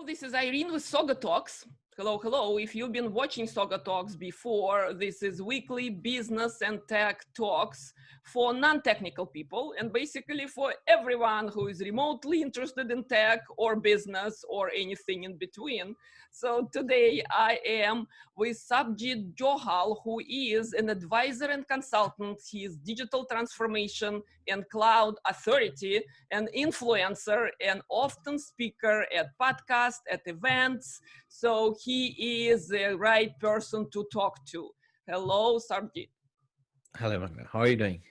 this is Irene with SaugaTalks. Hello, hello. If you've been watching SaugaTalks before, this is weekly business and tech talks for non-technical people and basically for everyone who is remotely interested in tech or business or anything in between. So today I am with Sarbjeet Johal, who is an advisor and consultant. He is digital transformation and cloud authority, an influencer, and often speaker at podcasts, at events. So he is the right person to talk to. Hello, Sarbjeet. Hello, Magda. How are you doing?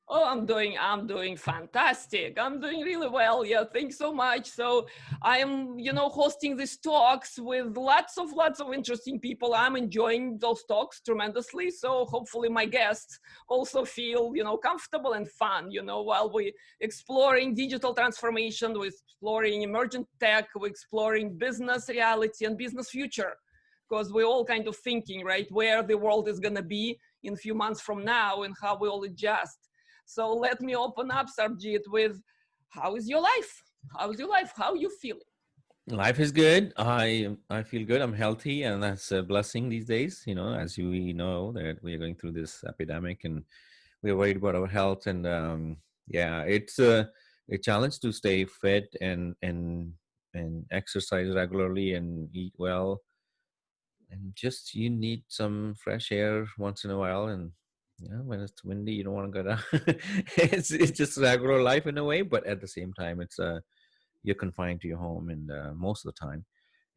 Oh, I'm doing fantastic. I'm doing really well. Yeah, thanks so much. So I'm, hosting these talks with lots of interesting people. I'm enjoying those talks tremendously. So hopefully my guests also feel, comfortable and fun, while we exploring digital transformation, we're exploring emergent tech, we're exploring business reality and business future. Because we're all kind of thinking, right, where the world is going to be in a few months from now and how we all adjust. So let me open up, Sarbjeet, with how is your life? How's your life? How are you feeling? Life is good. I feel good. I'm healthy, and that's a blessing these days. As we know that we are going through this epidemic, and we're worried about our health. And yeah, it's a challenge to stay fit and exercise regularly and eat well. And just you need some fresh air once in a while. And when it's windy, you don't want to go down. It's just regular life in a way, but at the same time, it's you're confined to your home and most of the time,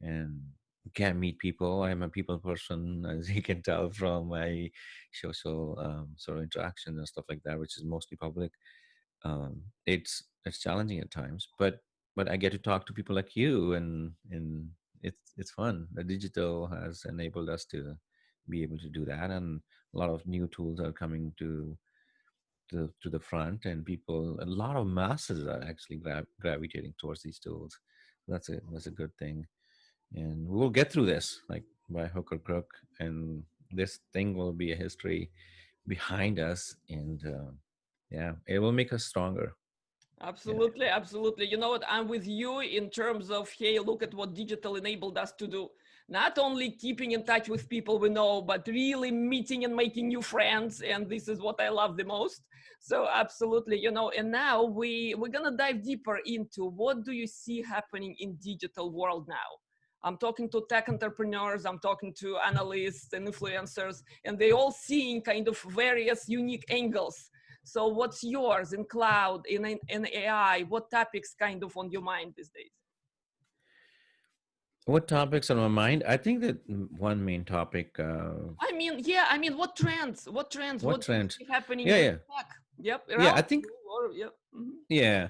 and you can't meet people. I'm a people person, as you can tell from my social sort of interactions and stuff like that, which is mostly public. It's challenging at times, but I get to talk to people like you, and it's fun. The digital has enabled us to be able to do that, and a lot of new tools are coming to the front, and people, a lot of masses are actually gravitating towards these tools. That's a good thing, and we will get through this like by hook or crook, and this thing will be a history behind us, and yeah, it will make us stronger. Yeah. Absolutely, absolutely. You know what? I'm with you in terms of, hey, look at what digital enabled us to do. Not only keeping in touch with people we know, but really meeting and making new friends. And this is what I love the most. So absolutely, and now we're gonna dive deeper into what do you see happening in digital world now. I'm talking to tech entrepreneurs, I'm talking to analysts and influencers, and they all seeing kind of various unique angles. So what's yours in cloud, in AI? What topics kind of on your mind these days? What topics on my mind? I think that one main topic. What What do you trend? see happening Yeah, in yeah, tech? Yep, yeah. I around think you or yep. yeah.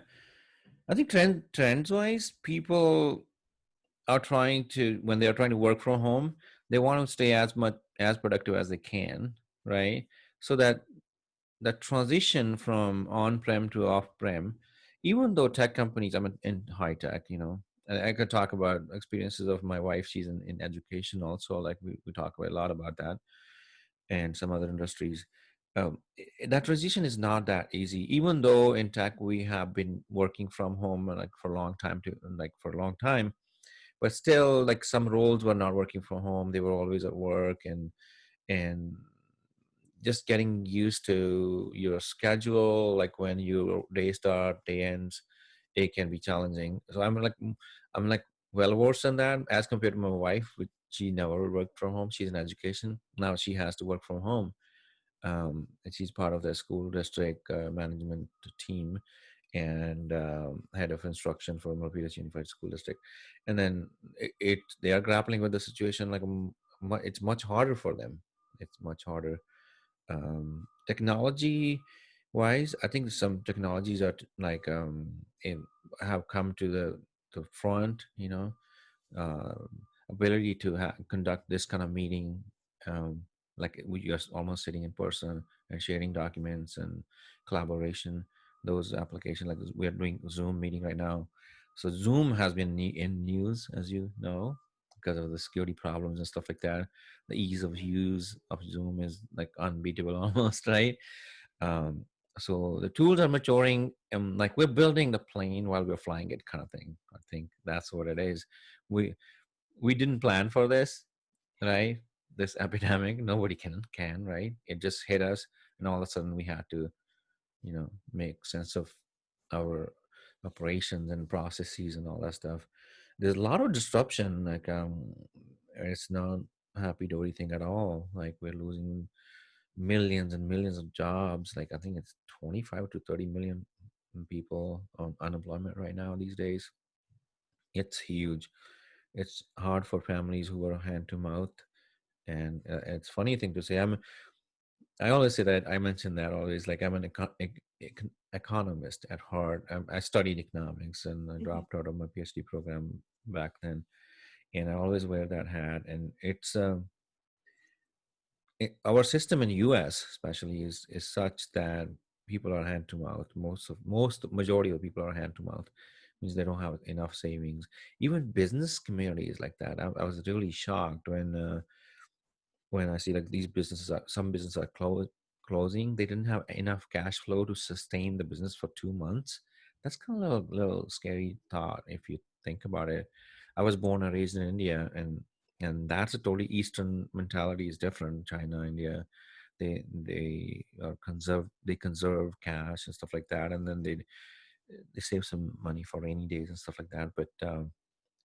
I think trends wise, people are trying to, when they are trying to work from home, they want to stay as much as productive as they can, right? So that that transition from on-prem to off-prem, even though tech companies, I'm in high tech, I could talk about experiences of my wife. She's in education also. Like we talk a lot about that, and some other industries. That transition is not that easy. Even though in tech we have been working from home like for a long time, but still, like, some roles were not working from home, they were always at work, and just getting used to your schedule, like when your day start, day ends, it can be challenging. So I'm like well versed in that as compared to my wife, which she never worked from home. She's in education now, she has to work from home. And she's part of the school district management team, and head of instruction for Milpitas Unified School District. And then they are grappling with the situation, like it's much harder for them. It's much harder. Technology wise, I think some technologies are have come to the front. Uh, Ability to conduct this kind of meeting, um, like we are almost sitting in person and sharing documents and collaboration. Those applications, like we are doing Zoom meeting right now. So Zoom has been in news, as you know, because of the security problems and stuff like that. The ease of use of Zoom is like unbeatable almost, right? Um, so the tools are maturing, and like we're building the plane while we're flying it, kind of thing. I think that's what it is. we we didn't plan for this, right? This epidemic, nobody can, right? It just hit us, and all of a sudden we had to, make sense of our operations and processes and all that stuff. There's a lot of disruption. Like, it's not happy dory thing at all. Like, we're losing millions and millions of jobs. Like, I think it's 25 to 30 million people on unemployment right now these days. It's huge. It's hard for families who are hand to mouth. And it's funny thing to say. I always say that. I mention that always. Like, I'm an economist at heart. I studied economics and I Mhm. dropped out of my PhD program back then. And I always wear that hat. And it's our system in US especially is such that people are hand to mouth. Most majority of people are hand to mouth, means they don't have enough savings. Even business community is like that. I was really shocked when I see like these businesses are some businesses are closing. They didn't have enough cash flow to sustain the business for 2 months. That's kind of a little scary thought if you think about it. I was born and raised in India, and that's a totally Eastern mentality. Is different. China, India, they conserve cash and stuff like that, and then they save some money for rainy days and stuff like that. But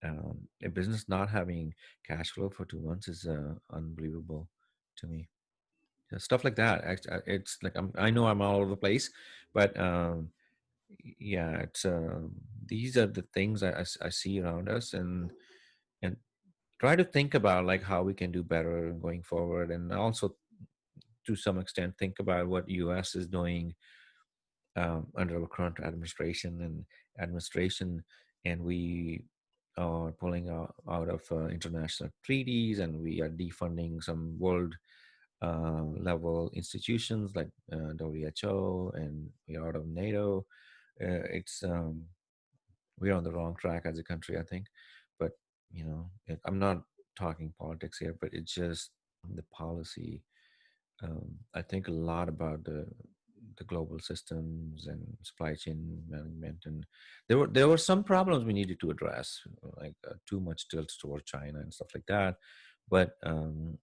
a business not having cash flow for 2 months is unbelievable to me. Stuff like that. It's like I know I'm all over the place, but yeah, it's these are the things I see around us, and try to think about like how we can do better going forward, and also to some extent think about what US is doing under our current administration, and we are pulling out of international treaties, and we are defunding some world level institutions like WHO, and we are out of NATO. It's we're on the wrong track as a country, I think. But I'm not talking politics here, but it's just the policy. I think a lot about the global systems and supply chain management, and there were some problems we needed to address, like too much tilt toward China and stuff like that. But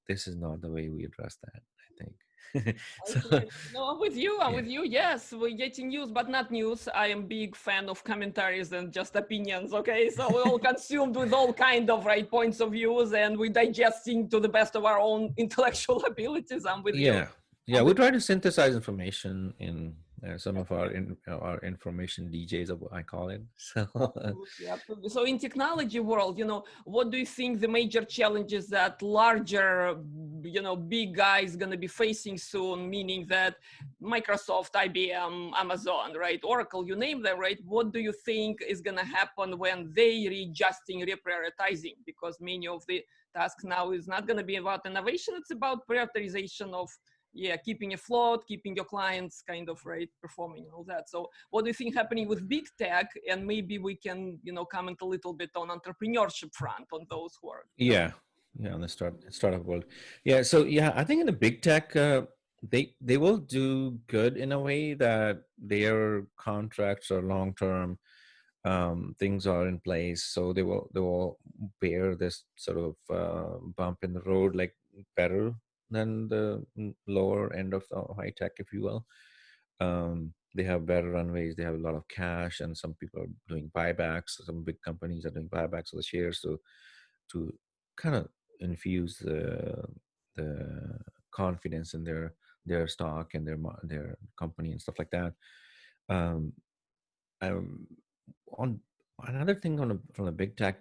this is not the way we address that, I think. I So see, I see. No, I'm with you. I'm yeah, with you. Yes, we're getting news, but not news. I am big fan of commentaries and just opinions. Okay, so we're all consumed with all kind of right points of views, and we're digesting to the best of our own intellectual abilities. I'm with you. yeah, yeah. I'm We with try to synthesize information in some of our information DJs, of what I call it. So Absolutely, absolutely. So in technology world, what do you think the major challenges that larger, big guys gonna be facing soon? Meaning that Microsoft, IBM, Amazon, right, Oracle, you name them, right? What do you think is gonna happen when they readjusting, reprioritizing? Because many of the tasks now is not gonna be about innovation; it's about prioritization of keeping afloat, keeping your clients kind of right performing and all that. So what do you think happening with big tech? And maybe we can comment a little bit on entrepreneurship front on those who are yeah, yeah, on the startup world. Yeah, so yeah, I think in the big tech, they will do good in a way that their contracts are long term. Things are in place, so they will bear this sort of bump in the road like better than the lower end of the high tech, if you will. They have better runways. They have a lot of cash, and some people are doing buybacks. Some big companies are doing buybacks of the shares to kind of infuse the confidence in their stock and their company and stuff like that. Um, um, on another thing from the big tech,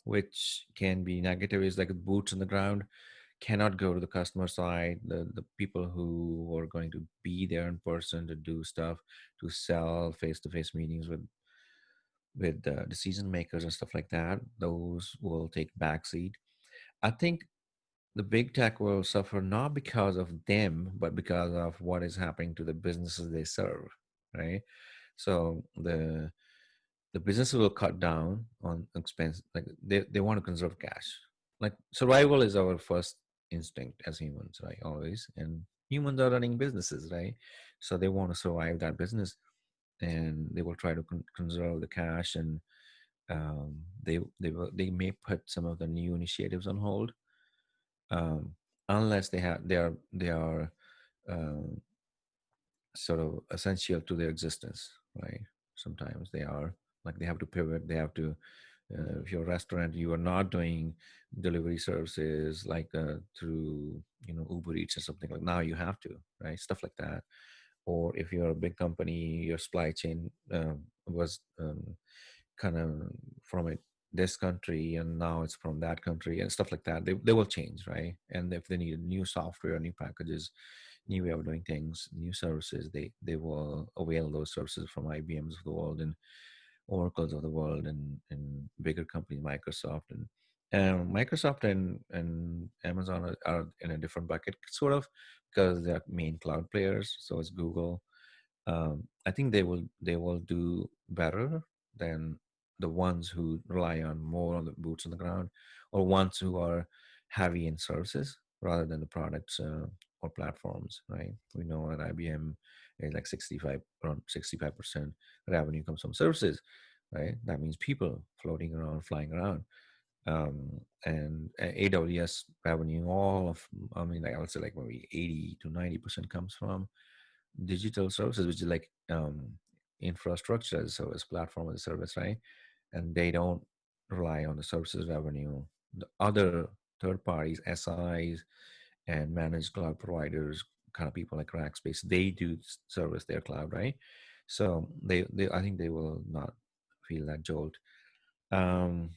which can be negative, is like boots on the ground cannot go to the customer side. The people who are going to be there in person to do stuff, to sell face to face meetings with decision makers and stuff like that, those will take backseat. I think the big tech will suffer not because of them, but because of what is happening to the businesses they serve, right? So the businesses will cut down on expense. Like they want to conserve cash. Like survival is our first instinct as humans, right? Always. And humans are running businesses, right? So they want to survive that business, and they will try to conserve the cash, They may put some of the new initiatives on hold, um, unless they are um, sort of essential to their existence, right? Sometimes they are, like, they have to pivot. They have to, if you're a restaurant, you are not doing delivery services like through, Uber Eats or something, like, now you have to, right? Stuff like that. Or if you're a big company, your supply chain was kind of from this country, and now it's from that country, and stuff like that. They will change, right? And if they need new software, new packages, new way of doing things, new services, they will avail those services from IBMs of the world and Oracles of the world, and bigger companies, Microsoft and Amazon are in a different bucket, sort of, because they're main cloud players. So it's Google. I think they will do better than the ones who rely on more on the boots on the ground, or ones who are heavy in services rather than the products or platforms. Right? We know that IBM is like 65% revenue comes from services. Right? That means people floating around, flying around. And AWS revenue, all of, I mean, like I would say, like maybe 80 to 90% comes from digital services, which is like infrastructure as a service, platform as a service, right? And they don't rely on the services revenue. The other third parties, SIs, and managed cloud providers, kind of people like Rackspace, they do service their cloud, right? So they I think they will not feel that jolt. Um,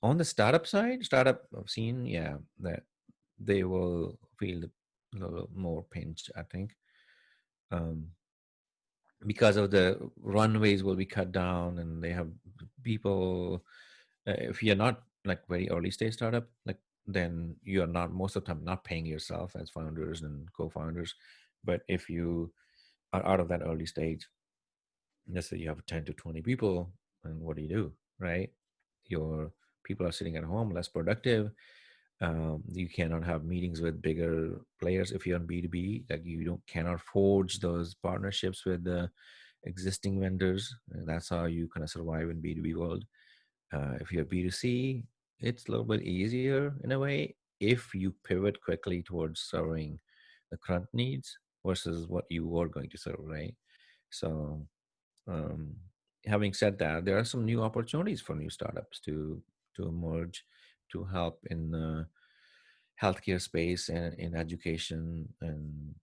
on the startup scene, yeah, that they will feel a little more pinch, I think. Um, because of the runways will be cut down, and they have people, if you're not like very early stage startup, like, then you're not, most of the time, not paying yourself as founders and co-founders. But if you are out of that early stage, let's say you have 10 to 20 people, and what do, right? Your people are sitting at home, less productive. You cannot have meetings with bigger players if you're on B2B. Like, you don't cannot forge those partnerships with the existing vendors. And that's how you kind of survive in B2B world. If you're B2C, it's a little bit easier in a way if you pivot quickly towards serving the current needs versus what you were going to serve, right? So, um, having said that, there are some new opportunities for new startups to emerge, to help in healthcare space and in education, and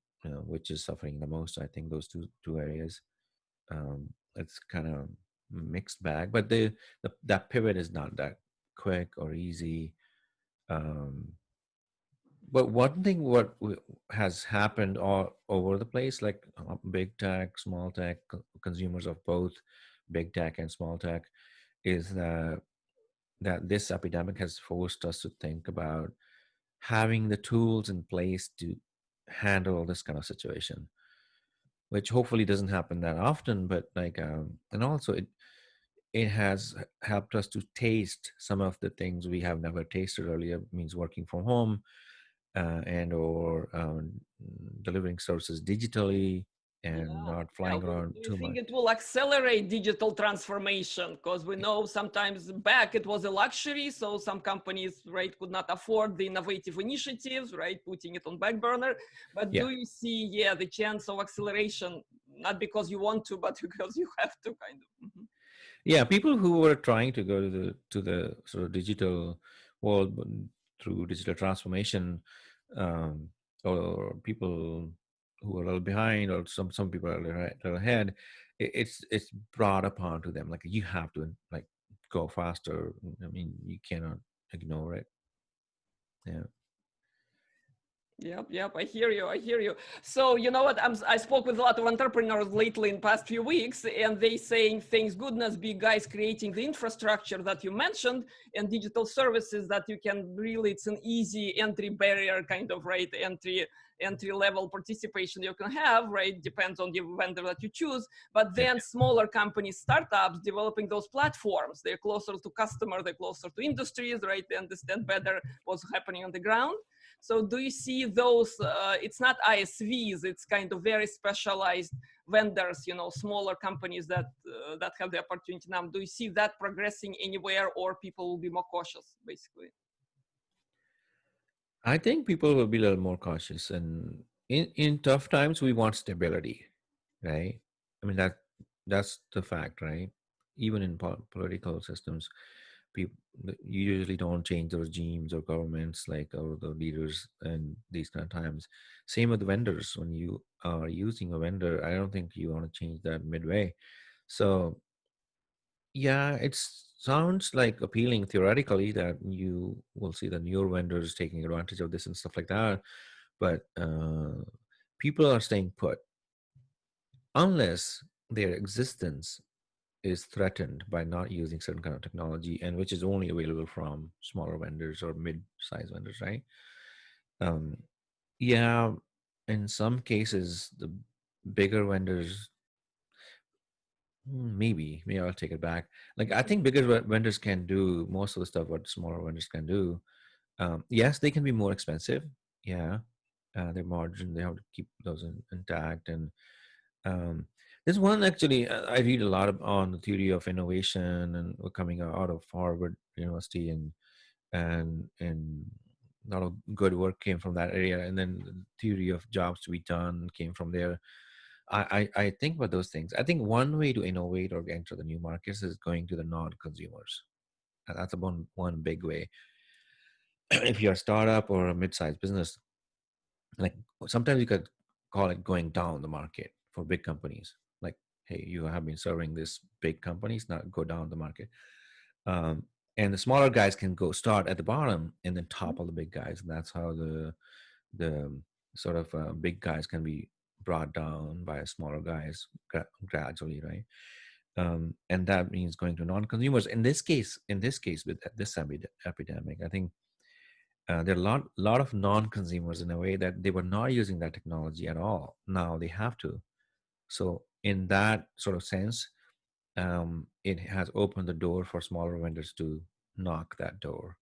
which is suffering the most. I think those two areas. It's kind of mixed bag, but that pivot is not that quick or easy. Um, but one thing has happened all over the place, like big tech, small tech, consumers of both big tech and small tech, is that this epidemic has forced us to think about having the tools in place to handle this kind of situation, which hopefully doesn't happen that often. But like, and also it has helped us to taste some of the things we have never tasted earlier. Means working from home, and or delivering services digitally, and Yeah, not yeah. flying around Do you too think much. it will accelerate digital transformation? Because we know sometimes back it was a luxury, so some companies, right, could not afford the innovative initiatives, right, putting it on back burner. But Yeah. do you see, yeah, the chance of acceleration, not because you want to, but because you have to, kind of? Mhm. Yeah, people who were trying to go to the sort of digital world, through digital transformation, um, or people who are a little behind, or some people are a little ahead. It's brought upon to them, like, you have to, like, go faster. I mean, you cannot ignore it. Yeah. Yep, yep. I hear you. I hear you. So you know what? I spoke with a lot of entrepreneurs lately in past few weeks, and they saying, "Thanks goodness, big guys creating the infrastructure that you mentioned and digital services that you can really. It's an easy entry barrier, kind of, right? Entry level participation you can have, right? Depends on the vendor that you choose. But Yeah. then smaller companies, startups developing those platforms, they're closer to customer, they're closer to industries, right? They understand better what's happening on the ground. So do you see those, it's not ISVs, it's kind of very specialized vendors, you know, smaller companies that have the opportunity now? Do you see that progressing anywhere, or people will be more cautious, basically? I think people will be a little more cautious, and in tough times, we want stability, right? I mean that's the fact, right? Even in political systems, people you usually don't change the regimes or governments like or the leaders in these kind of times. Same with vendors. When you are using a vendor, I don't think you want to change that midway. So yeah, it sounds like appealing theoretically that you will see the newer vendors taking advantage of this and stuff like that. But people are staying put unless their existence is threatened by not using certain kind of technology, and which is only available from smaller vendors or mid-sized vendors, right? Um, yeah, in some cases, the bigger vendors, maybe I'll take it back. Like I think bigger vendors can do most of the stuff what smaller vendors can do. Yes, they can be more expensive. Yeah, their margin they have to keep those intact. And um, there's one actually I read a lot on the theory of innovation, and we're coming out of Harvard University, and a lot of good work came from that area. And then the theory of jobs to be done came from there. I think about those things. I think one way to innovate or enter the new markets is going to the non-consumers. And that's one big way. If you're a startup or a mid-sized business, like sometimes you could call it going down the market for big companies. Like, hey, you have been serving this big companies, now go down the market. Um, and the smaller guys can go start at the bottom and then topple the big guys. And that's how the sort of big guys can be brought down by smaller guys gradually, right? And that means going to non-consumers. In this case, with this epidemic, I think there are a lot of non-consumers in a way that they were not using that technology at all. Now they have to. So in that sort of sense, it has opened the door for smaller vendors to knock that door.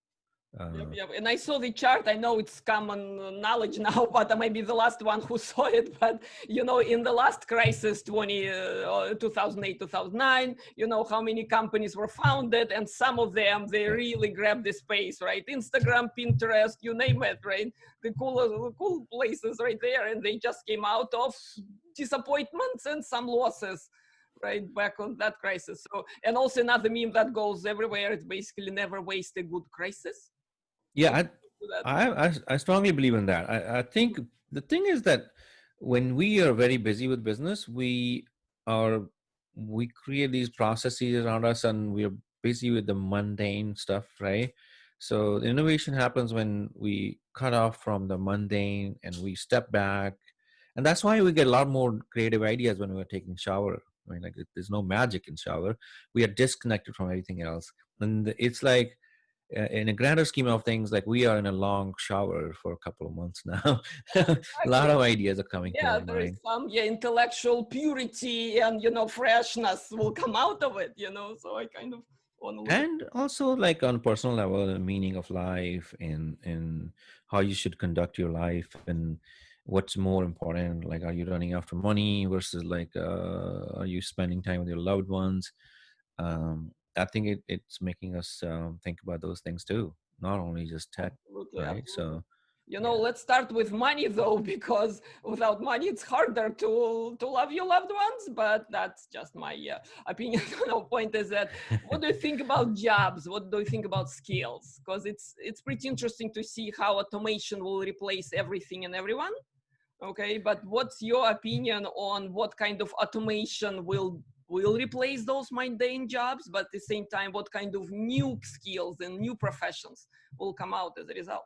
Yep, Uh, yep. And I saw the chart. I know it's common knowledge now, but I may be the last one who saw it. But, you know, in the last crisis, 2008, 2009, you know, how many companies were founded, and some of them, they yeah, really grabbed the space, right? Instagram, Pinterest, you name it, right? The cool places right there. And they just came out of disappointments and some losses, right, back on that crisis. So, and also another meme that goes everywhere, it's basically never waste a good crisis. yeah, What I, do you do that? I strongly believe in that. I think the thing is that when we are very busy with business, are we create these processes around us, and we're busy with the mundane stuff, right? So the innovation happens when we cut off from the mundane and we step back, and that's why we get a lot more creative ideas when we're taking shower. I mean, like there's no magic in shower. We are disconnected from everything else, and it's like in a grander scheme of things, like we are in a long shower for a couple of months now. A lot Exactly. of ideas are coming to Yeah, our there is mind. some intellectual purity and freshness will come out of it. So I kind of want to look at. And also like on personal level, the meaning of life and how you should conduct your life, and what's more important, like are you running after money versus like are you spending time with your loved ones. I think it's making us think about those things too, not only just tech, Absolutely, right? absolutely. So yeah. Let's start with money though, because without money, it's harder to love your loved ones. But that's just my opinion. No, point is that, what do you think about jobs? What do you think about skills? Because it's pretty interesting to see how automation will replace everything and everyone. Okay, but what's your opinion on what kind of automation will replace those mundane jobs, but at the same time, what kind of new skills and new professions will come out as a result?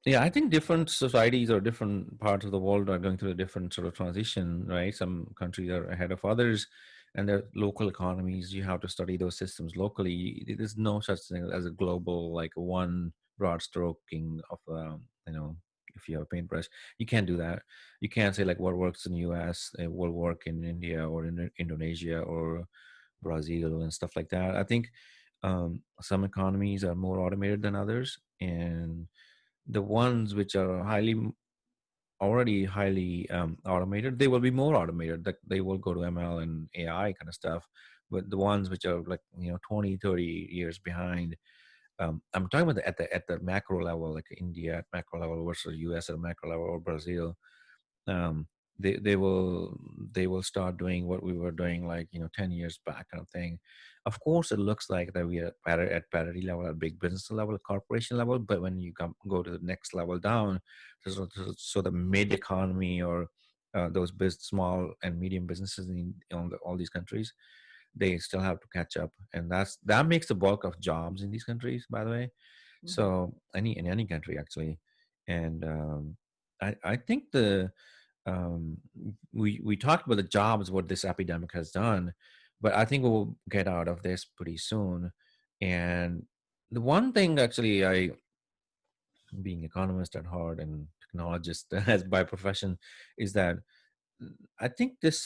Yeah, I think different societies or different parts of the world are going through a different sort of transition, right? Some countries are ahead of others, and their local economies. You have to study those systems locally. There's no such thing as a global, like one broad stroking of, if you have a paintbrush, you can't do that. You can't say like what works in US, it will work in India or in Indonesia or Brazil and stuff like that. I think some economies are more automated than others, and the ones which are highly already highly automated. They will be more automated. That they will go to ML and AI kind of stuff. But the ones which are like 20, 30 years behind, I'm talking about at the macro level, like India at macro level versus US at macro level, or Brazil. um, they will start doing what we were doing, like 10 years back, kind of thing. Of course, it looks like that we are at parity level, at big business level, corporation level. But when you go to the next level down, so the mid economy, or those small and medium businesses in all these countries, they still have to catch up, and that makes the bulk of jobs in these countries, by the way. Mhm. So in any country, actually. And I think the we talked about the jobs, what this epidemic has done, but I think we'll get out of this pretty soon. And the one thing, actually, I, being economist at heart and technologist as by profession, is that I think this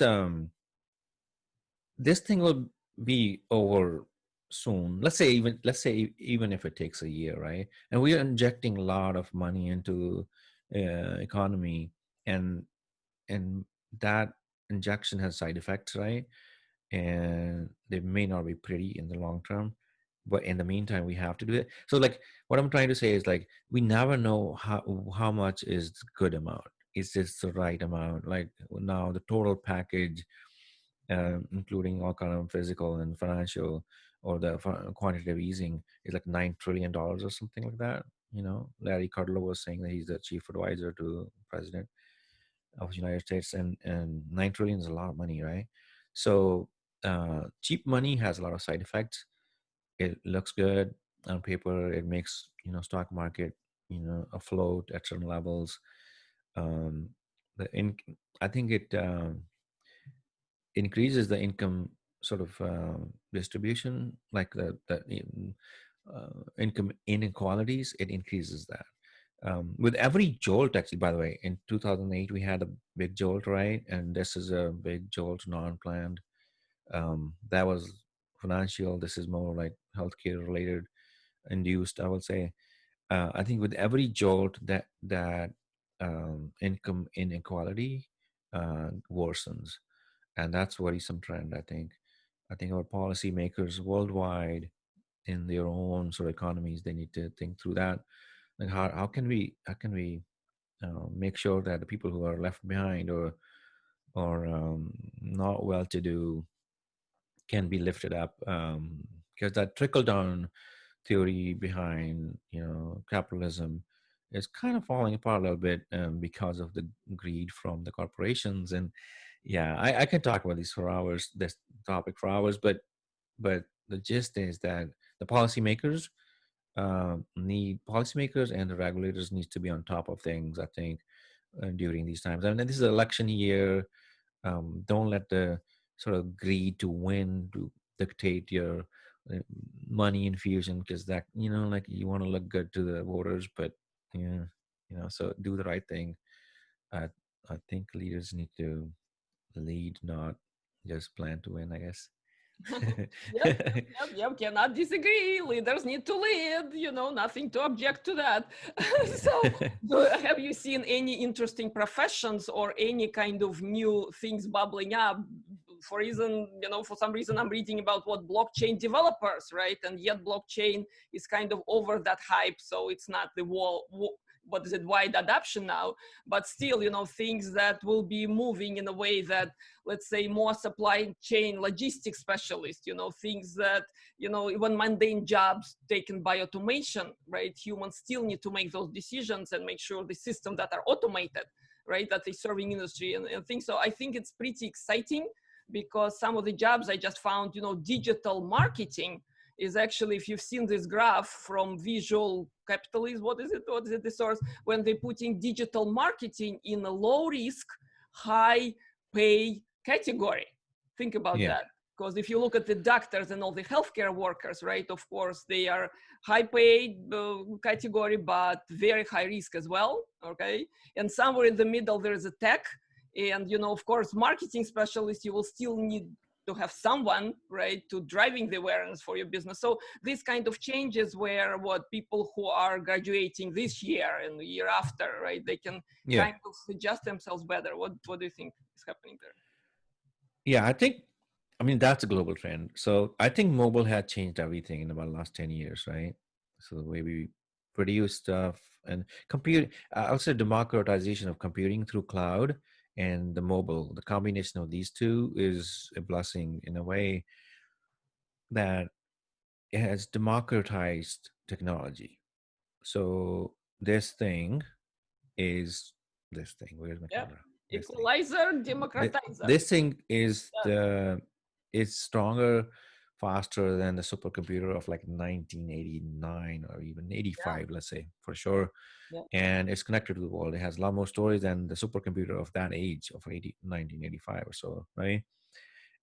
thing will be over soon. Let's say even if it takes a year, right? And we are injecting a lot of money into economy, and and that injection has side effects, right? And they may not be pretty in the long term, but in the meantime we have to do it. So, like, what I'm trying to say is, like, we never know how much is the good amount. Is this the right amount? Like, now the total package, including all kind of physical and financial, or the quantitative easing, is like $9 trillion or something like that. Larry Kudlow was saying that he's the chief advisor to president of the United States, and 9 trillion is a lot of money, right? So cheap money has a lot of side effects. It looks good on paper. It makes stock market afloat at certain levels. Um, the in I think it increases the income sort of distribution, like income inequalities. It increases that. With every jolt, actually, by the way, in 2008 we had a big jolt, right? And this is a big jolt, non-planned. That was financial. This is more like healthcare related, induced, I would say. I think with every jolt, that income inequality worsens, and that's worrisome trend. I think our policymakers worldwide, in their own sort of economies, they need to think through that. Like, how can we make sure that the people who are left behind, or not well to do, can be lifted up, because that trickle down theory behind capitalism is kind of falling apart a little bit, because of the greed from the corporations. And yeah, I can talk about this topic for hours, but the gist is that the policymakers and the regulators need to be on top of things, I think, during these times. And this is an election year. Don't let the sort of greed to win to dictate your uh, money infusion, because that, like, you want to look good to the voters. But yeah, so do the right thing. I think leaders need to lead, not just plan to win, I guess. Yep. Cannot disagree. Leaders need to lead. Nothing to object to that. So, have you seen any interesting professions or any kind of new things bubbling up? For some reason, I'm reading about what blockchain developers, right? And yet, blockchain is kind of over that hype, so it's not the what is it, wide adoption now. But still, things that will be moving in a way that, let's say, more supply chain logistics specialists, things that, even mundane jobs taken by automation, right? Humans still need to make those decisions and make sure the systems that are automated, right, that they serving industry and things. So I think it's pretty exciting, because some of the jobs I just found, digital marketing is actually, if you've seen this graph from Visual Capitalist, what is it, the source, when they put in digital marketing in a low risk, high pay category. Think about Yeah. that. Because if you look at the doctors and all the healthcare workers, right, of course, they are high paid category, but very high risk as well, okay? And somewhere in the middle, there is a tech. And, of course, marketing specialists, you will still need to have someone, right, to driving the awareness for your business. So these kind of changes where what people who are graduating this year and the year after, right, they can Yeah. kind of adjust themselves better. What do you think is happening there? Yeah, I mean, that's a global trend. So I think mobile had changed everything in about the last 10 years, right? So the way we produce stuff and compute, also democratization of computing through cloud and the mobile, the combination of these two is a blessing in a way that it has democratized technology. So this thing is this thing. Where's my Yeah, camera? This thing. equalizer, democratizer. This thing is Yeah, the is stronger, faster than the supercomputer of like 1989 or even yeah, 85, let's say, for sure. yeah. And it's connected to the world. It has a lot more storage than the supercomputer of that age of 1985 or so, right?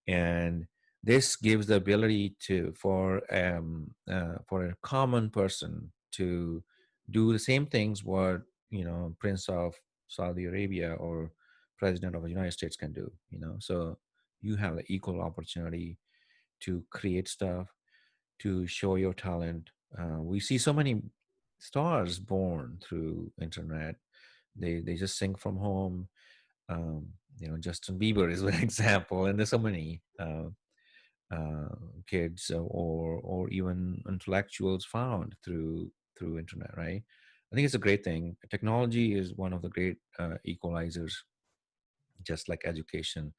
And this gives the ability to for a common person to do the same things what Prince of Saudi Arabia or President of the United States can do. So you have the equal opportunity to create stuff, to show your talent. We see so many stars born through internet. They just sing from home. um, Justin Bieber is an example, and there's so many uh, kids or even intellectuals found through internet, right? I think it's a great thing. Technology is one of the great equalizers, just like education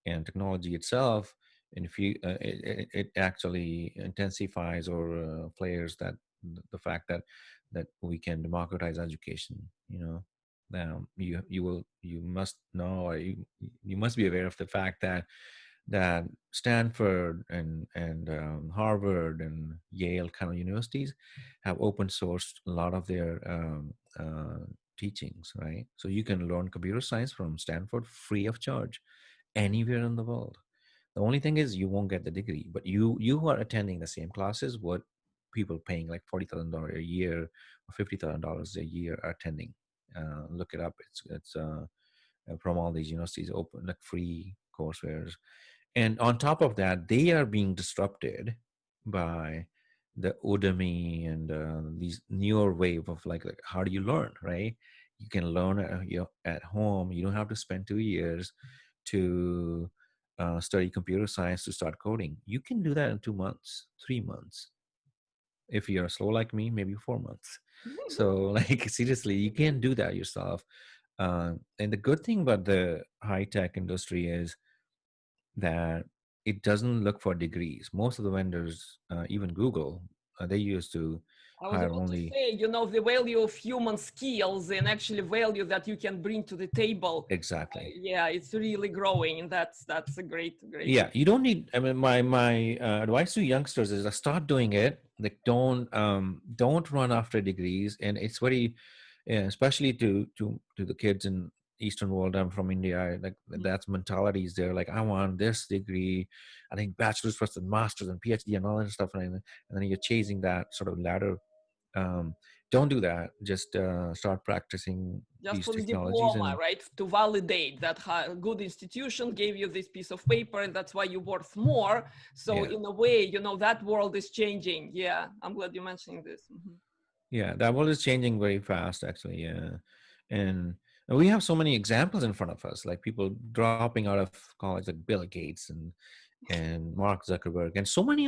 and technology itself. And if you it actually intensifies or flares that the fact that we can democratize education. Now you must know, or you must be aware of the fact that Stanford and Harvard and Yale kind of universities have open sourced a lot of their teachings, right? So you can learn computer science from Stanford free of charge anywhere in the world. The only thing is you won't get the degree, but you are attending the same classes what people paying like $40,000 a year or $50,000 a year are attending. Look it up. It's from all these universities, open like free courseware. And on top of that, they are being disrupted by the Udemy and these newer wave of like how do you learn, right? You can learn at home. You don't have to spend 2 years to study computer science to start coding. You can do that in 2 months, 3 months. If you're slow like me, maybe 4 months. So like seriously, you can do that yourself. And the good thing about the high tech industry is that it doesn't look for degrees. Most of the vendors, even Google, they used to I was hire about to only. say, the value of human skills and actually value that you can bring to the table. Exactly. Yeah, it's really growing, and that's a great Yeah, you don't need. I mean, my advice to youngsters is start doing it. Like, don't run after degrees, and it's very, yeah, especially to the kids in Eastern world. I'm from India. Like that's mentalities there. Like I want this degree. I think bachelor's first and master's and PhD and all that stuff, and then you're chasing that sort of ladder. Um, don't do that. Just start practicing just these for the technologies diploma, and right? To validate that a good institution gave you this piece of paper, and that's why you're worth more. So yeah. in a way, that world is changing. Yeah, I'm glad you're mentioning this. Yeah, that world is changing very fast, actually. Yeah, and we have so many examples in front of us, like people dropping out of college, like Bill Gates and Mark Zuckerberg, and so many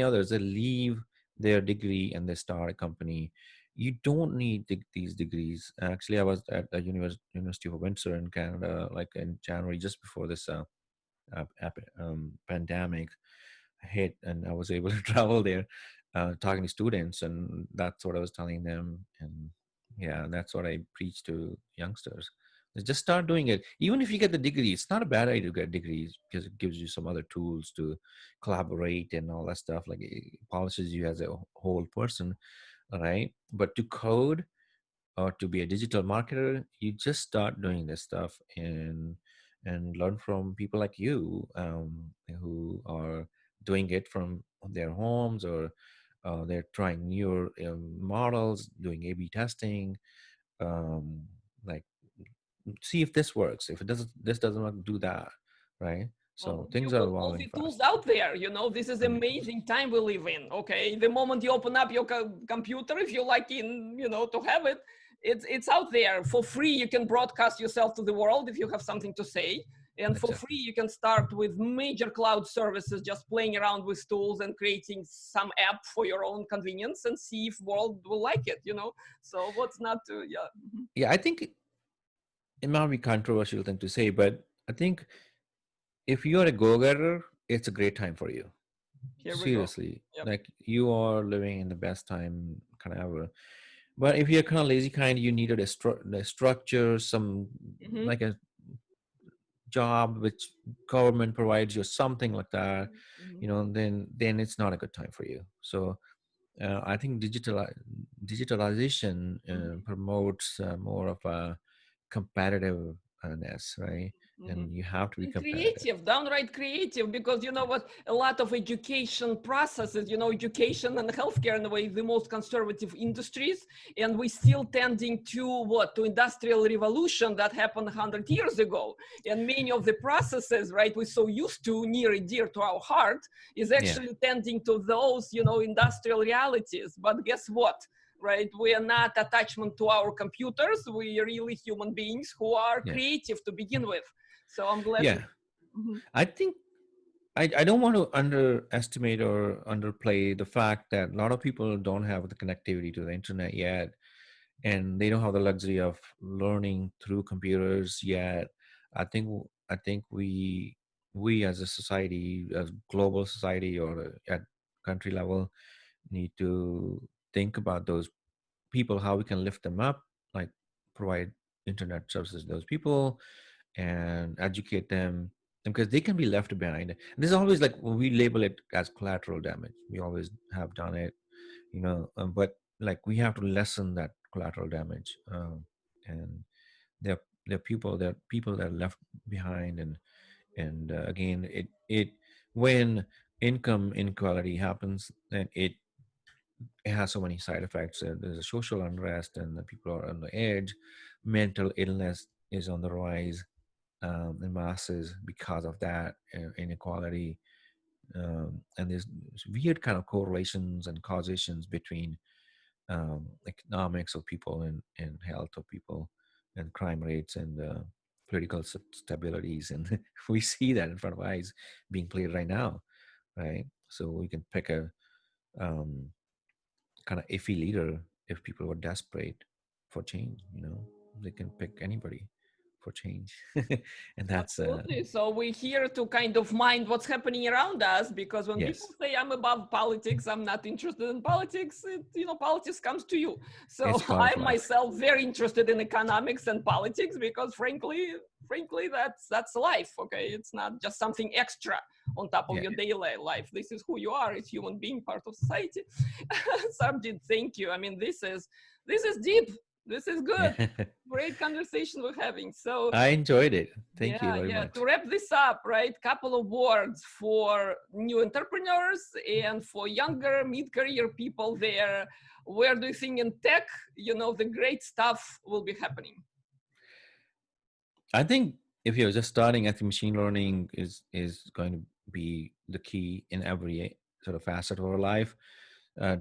others that leave their degree and they start a company. You don't need these degrees. Actually, I was at the University of Windsor in Canada, like in January, just before this pandemic hit, and I was able to travel there, talking to students, and that's what I was telling them. And yeah, that's what I preach to youngsters. Is just start doing it. Even if you get the degree, it's not a bad idea to get degrees because it gives you some other tools to collaborate and all that stuff. Like it polishes you as a whole person, right? But to code or to be a digital marketer, you just start doing this stuff and learn from people like you, who are doing it from their homes, or they're trying newer models, doing A/B testing, like see if this works. If it doesn't, this doesn't work, do that, right? So You things are got all evolving the tools fast. out there. This is Yeah. amazing time we live in. Okay, the moment you open up your computer, if you like, to have it, it's out there for free. You can broadcast yourself to the world if you have something to say, and for free Exactly. you can start with major cloud services, just playing around with tools and creating some app for your own convenience, and see if world will like it. So what's not to, yeah. Yeah, I think it might be controversial thing to say, but I think if you're a go-getter, it's a great time for you. Here we go. Seriously, Yep. like you are living in the best time kind of ever. But if you're kind of lazy kind, you needed a structure, some Hmm. like a job which government provides you, something like that. Hmm. Then it's not a good time for you. So I think digitalization promotes more of a competitiveness, right? Hmm. And you have to be And competitive. creative, downright creative, because you know Yes. what? A lot of education processes, education and healthcare in a way, the most conservative industries, and we still tending to what? To industrial revolution that happened 100 years ago. And many of the processes, right, we're so used to, near and dear to our heart, is Yeah. actually tending to those, industrial realities. But guess what? Right, we are not attachment to our computers. We are really human beings who are Yeah. creative to begin with. So I'm glad to. Yeah. Mhm. I think I don't want to underestimate or underplay the fact that a lot of people don't have the connectivity to the internet yet, and they don't have the luxury of learning through computers yet. I think we as a society, as global society, or at country level, need to think about those people, how we can lift them up, like provide internet services to those people and educate them, because they can be left behind. And this is always like when we label it as collateral damage. We always have done it, but like we have to lessen that collateral damage. And there are people that are left behind, and again, it when income inequality happens, then it has so many side effects. There's a social unrest, and the people are on the edge. Mental illness is on the rise in masses because of that inequality. And there's weird kind of correlations and causations between economics of people and health of people and crime rates and political stabilities. And we see that in front of our eyes being played right now, right? So we can pick a um, kind of iffy leader if people were desperate for change. They can pick anybody for change. And that's Absolutely. So we're here to kind of mind what's happening around us, because when people yes, say I'm above politics, I'm not interested in politics, politics comes to you. So it's part of I'm life. myself very interested in economics and politics, because frankly, that's life. Okay, it's not just something extra on top of Yeah. your daily life. This is who you are as human being, part of society. Sarbjeet, thank you. I mean, this is deep. This is good. Yeah. Great conversation we're having. So I enjoyed it. Thank you yeah, very yeah. To much. wrap this up, right? Couple of words for new entrepreneurs and for younger mid-career people there. Where do you think in tech, the great stuff will be happening? I think if you're just starting, I think machine learning is going to be the key in every sort of facet of our life.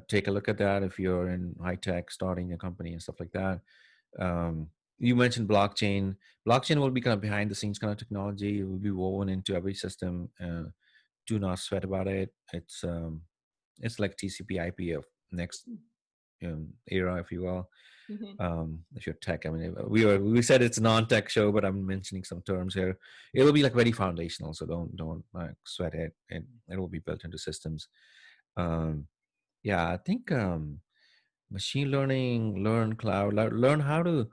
Take a look at that if you're in high tech, starting a company and stuff like that. You mentioned blockchain. Blockchain will be kind of behind the scenes kind of technology. It will be woven into every system. Do not sweat about it. It's like TCP/IP of next era, if you will. Mhm. If you're tech, I mean, we said it's a non-tech show, but I'm mentioning some terms here. It will be like very foundational, so don't like sweat it. It will be built into systems. Um, yeah, I think machine learning, learn cloud, learn how to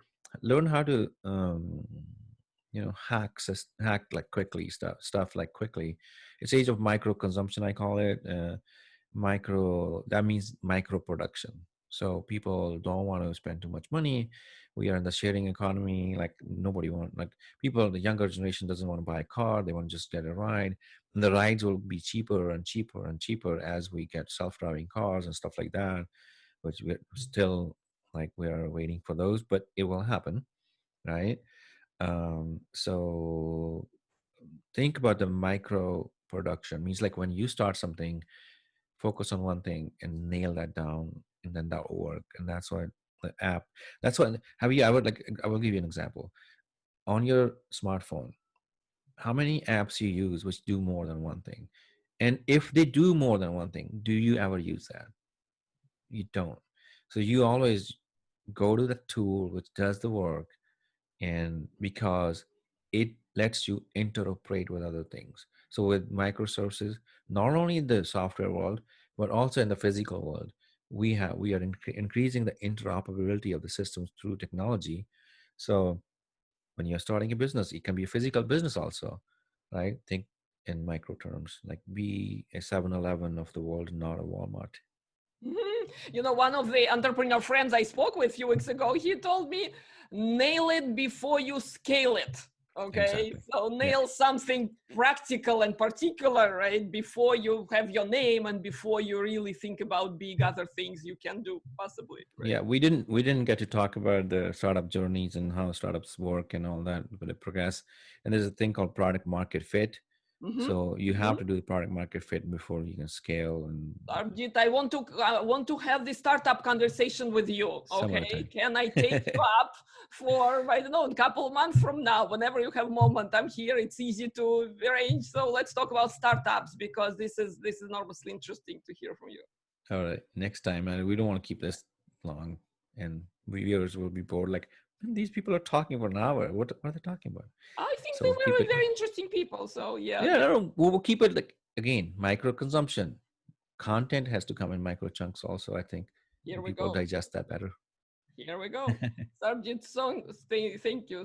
hack like quickly, stuff like quickly. It's age of micro consumption, I call it. Micro, that means micro production. So people don't want to spend too much money. We are in the sharing economy. Like nobody want, like people, the younger generation doesn't want to buy a car. They want to just get a ride, and the rides will be cheaper and cheaper and cheaper as we get self-driving cars and stuff like that, which we're still like we are waiting for those, but it will happen, right? So think about the micro production. Means like when you start something, focus on one thing and nail that down, and then that will work. And that's why the app. That's what. Have you? I will give you an example. On your smartphone, how many apps you use which do more than one thing? And if they do more than one thing, do you ever use that? You don't. So you always go to the tool which does the work, and because it lets you interoperate with other things. So with microservices, not only in the software world but also in the physical world, we are increasing the interoperability of the systems through technology. So when you're starting a business, it can be a physical business also, right? Think in micro terms, like be a 7-Eleven of the world, not a Walmart. Mhm. You know, one of the entrepreneur friends I spoke with a few weeks ago, he told me, nail it before you scale it. Okay, Exactly. so Yeah. nail something practical and particular, right? Before you have your name and before you really think about big other things you can do, possibly, Yeah, right? we didn't get to talk about the startup journeys and how startups work and all that, but it progress. And there's a thing called product market fit. Mm-hmm. So you Mm-hmm. have to do the product market fit before you can scale, and Arjit, I want to have this startup conversation with you. some other Okay, time. can I take you up for, I don't know, a couple months from now? Whenever you have a moment, I'm here. It's easy to arrange. So let's talk about startups because this is enormously interesting to hear from you. All right, next time. And we don't want to keep this long, and viewers will be bored. Like, "Man, these people are talking for an hour. What are they talking about?" I think So we we'll keep were it. very interesting people. So yeah, Yeah, no, we'll keep it like again micro consumption. Content has to come in micro chunks also. I think here we people go. digest that better. Here we go. Sarbjeet,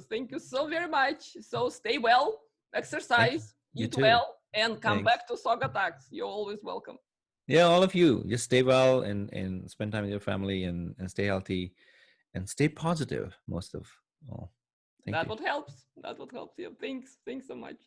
thank you so very much. So stay well, Thank you. exercise, You eat too. well, and come Thanks. back to SaugaTalks. You're always welcome. Yeah, all of you, just stay well and spend time with your family and stay healthy and stay positive most of all. Thank That you. would help. That would help you. Thanks so much.